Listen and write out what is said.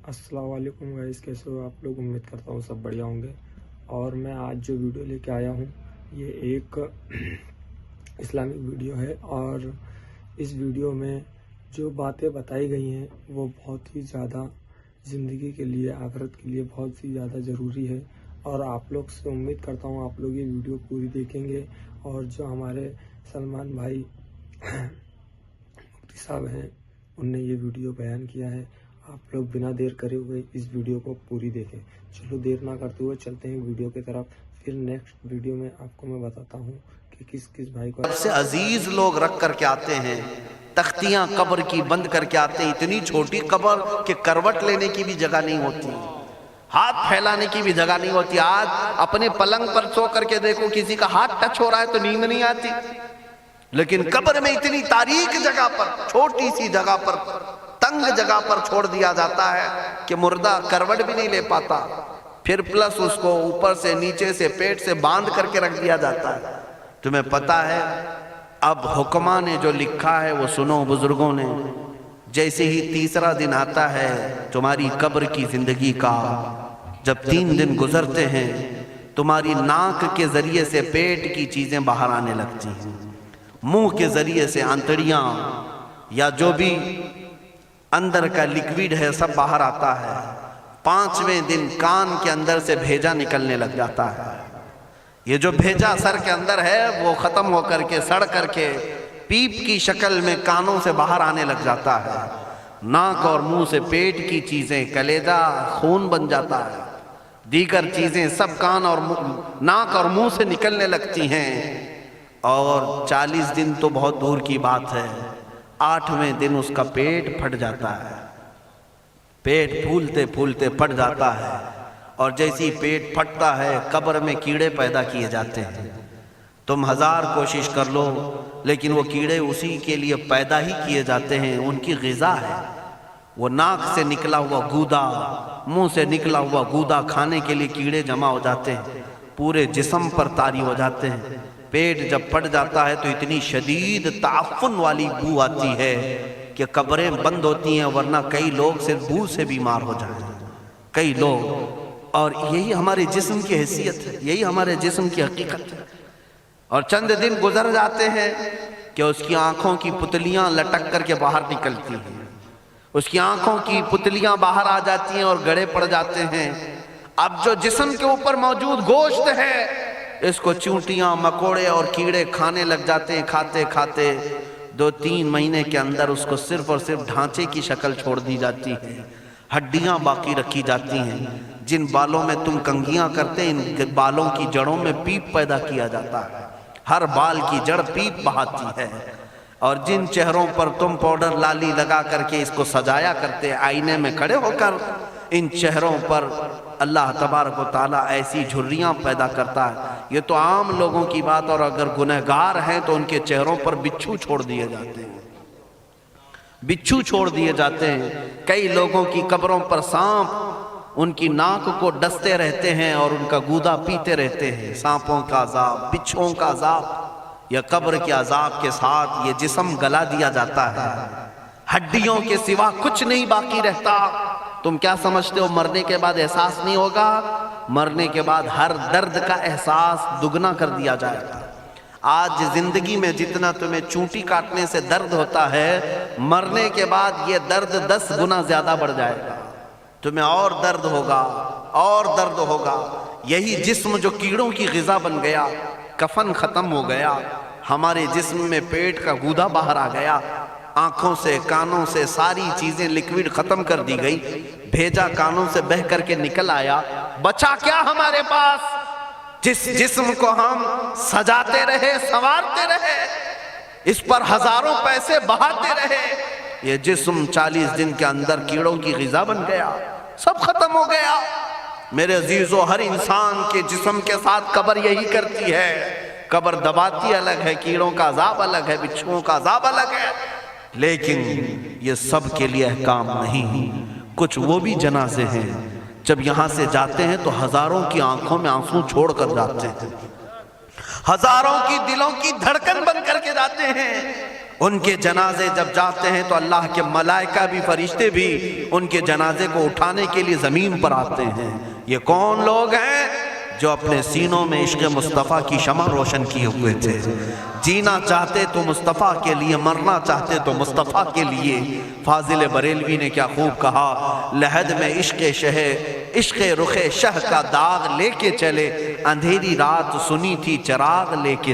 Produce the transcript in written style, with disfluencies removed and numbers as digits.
अस्सलाम वालेकुम गाइस, कैसे हो आप लोग। उम्मीद करता हूँ सब बढ़िया होंगे। और मैं आज जो वीडियो लेके आया हूँ ये एक इस्लामिक वीडियो है, और इस वीडियो में जो बातें बताई गई हैं वो बहुत ही ज़्यादा ज़िंदगी के लिए, आखिरत के लिए बहुत ही ज़्यादा ज़रूरी है। और आप लोग से उम्मीद करता हूँ आप लोग ये वीडियो पूरी देखेंगे। और जो हमारे सलमान भाई मुफ्ती साहब हैं उनने ये वीडियो बयान किया है। आप लोग बिना देर करे हुए इस वीडियो को पूरी देखें। चलो देर ना करते हुए चलते हैं वीडियो की तरफ। फिर नेक्स्ट वीडियो में आपको मैं बताता हूँ कि किस किस भाई को सबसे अजीज लोग रख करके आते हैं, तख्तियां कब्र की बंद करके आते हैं। इतनी छोटी कब्र कि करवट लेने की भी जगह नहीं होती, हाथ फैलाने की भी जगह नहीं होती। आज अपने पलंग पर सो करके देखो, किसी का हाथ टच हो रहा है तो नींद नहीं आती, लेकिन कब्र में इतनी तारीक जगह पर, छोटी सी जगह पर, तंग जगह पर छोड़ दिया जाता है कि मुर्दा करवट भी नहीं ले पाता। फिर प्लस उसको ऊपर से नीचे से पेट से बांध करके रख दिया जाता है। तुम्हें पता है अब हुक्मा ने जो लिखा है वो सुनो बुजुर्गों ने। जैसे ही तीसरा दिन आता है तुम्हारी कब्र की जिंदगी का, जब 3 दिन गुजरते हैं तुम्हारी नाक के जरिए से पेट की चीजें बाहर आने लगती हैं, मुंह के जरिए से आंतड़ियां या जो भी अंदर का लिक्विड है सब बाहर आता है। 5वें दिन कान के अंदर से भेजा निकलने लग जाता है। ये जो भेजा सर के अंदर है वो खत्म होकर के सड़ करके पीप की शक्ल में कानों से बाहर आने लग जाता है। नाक और मुंह से पेट की चीजें, कलेजा, खून बन जाता है, दीगर चीजें सब कान और नाक और मुंह से निकलने लगती हैं। और 40 दिन तो बहुत दूर की बात है, 8वें दिन उसका पेट फट जाता है। पेट फूलते फूलते फट जाता है, और जैसे ही पेट फटता है कब्र में कीड़े पैदा किए जाते हैं। तुम 1000 कोशिश कर लो लेकिन वो कीड़े उसी के लिए पैदा ही किए जाते हैं, उनकी ग़िज़ा है। वो नाक से निकला हुआ गूदा, मुंह से निकला हुआ गूदा खाने के लिए कीड़े जमा हो जाते हैं, पूरे जिस्म पर तारी हो जाते हैं। पेट जब फट जाता है तो इतनी शदीद ताफ़ुन वाली बू आती है कि कब्रें बंद होती हैं, वरना कई लोग सिर्फ बू से बीमार हो जाते हैं, कई लोग। और यही हमारे जिस्म की हैसियत है, यही हमारे जिस्म की हकीकत है। और चंद दिन गुजर जाते हैं कि उसकी आंखों की पुतलियां लटक करके बाहर निकलती हैं, उसकी आंखों की पुतलियां बाहर आ जाती हैं और गड़े पड़ जाते हैं। अब जो जिस्म के ऊपर मौजूद गोश्त है इसको चूंटियां, मकोड़े और कीड़े खाने लग जाते हैं। खाते खाते 2-3 महीने के अंदर उसको सिर्फ और सिर्फ ढांचे की शक्ल छोड़ दी जाती है, हड्डियां बाकी रखी जाती हैं। जिन बालों में तुम कंघियां करते हैं इन बालों की जड़ों में पीप पैदा किया जाता है, हर बाल की जड़ पीप बहाती है। और जिन चेहरों पर तुम पाउडर लाली लगा करके इसको सजाया करते आईने में खड़े होकर, इन चेहरों पर अल्लाह तबारक व तआला ऐसी झुर्रियां पैदा करता है। ये तो आम लोगों की बात, और अगर गुनहगार हैं तो उनके चेहरों पर बिच्छू छोड़ दिए जाते हैं, बिच्छू छोड़ दिए जाते हैं। कई लोगों की कब्रों पर सांप उनकी नाक को डसते रहते हैं और उनका गूदा पीते रहते हैं। सांपों का अजाब, बिच्छुओं का अजाब, या कब्र के अजाब के साथ ये जिस्म गला दिया जाता है। हड्डियों के सिवा कुछ नहीं बाकी रहता। तुम क्या समझते हो मरने के बाद एहसास नहीं होगा? मरने के बाद हर दर्द का एहसास दुगना कर दिया जाएगा। आज जिंदगी में जितना तुम्हें चूंटी काटने से दर्द होता है, मरने के बाद ये दर्द 10 गुना ज्यादा बढ़ जाएगा। तुम्हें और दर्द होगा, और दर्द होगा। यही जिस्म जो कीड़ों की ग़िज़ा बन गया, कफन खत्म हो गया, हमारे जिस्म में पेट का गूदा बाहर आ गया, आंखों से कानों से सारी चीजें लिक्विड खत्म कर दी गई, भेजा कानों से बह करके निकल आया, बचा क्या हमारे पास? जिस जिस्म को हम सजाते रहे, संवारते रहे, इस पर हजारों पैसे बहाते रहे, ये जिस्म 40 दिन के अंदर कीड़ों की ग़िज़ा बन गया, सब खत्म हो गया। मेरे अजीजों, हर इंसान के जिस्म के साथ कब्र यही करती है। कब्र दबाती अलग है, कीड़ों का अजाब अलग है, बिच्छुओं का अजाब अलग है, लेकिन ये सब के लिए अहकाम नहीं। कुछ वो भी जनाजे हैं जब यहाँ से जाते हैं तो हजारों की आंखों में आंसू छोड़ कर जाते हैं, हजारों की दिलों की धड़कन बन करके जाते हैं। ان کے جنازے جب جاتے ہیں تو اللہ کے ملائکہ بھی فرشتے بھی ان کے جنازے کو اٹھانے کے لیے زمین پر آتے ہیں۔ یہ کون لوگ ہیں؟ جو اپنے سینوں میں عشق مصطفیٰ کی شمع روشن کیے ہوئے تھے، جینا چاہتے تو مصطفیٰ کے لیے، مرنا چاہتے تو مصطفیٰ کے لیے۔ فاضل بریلوی نے کیا خوب کہا، لحد میں عشق رخ شہ کا داغ لے کے چلے، اندھیری رات سنی تھی چراغ لے کے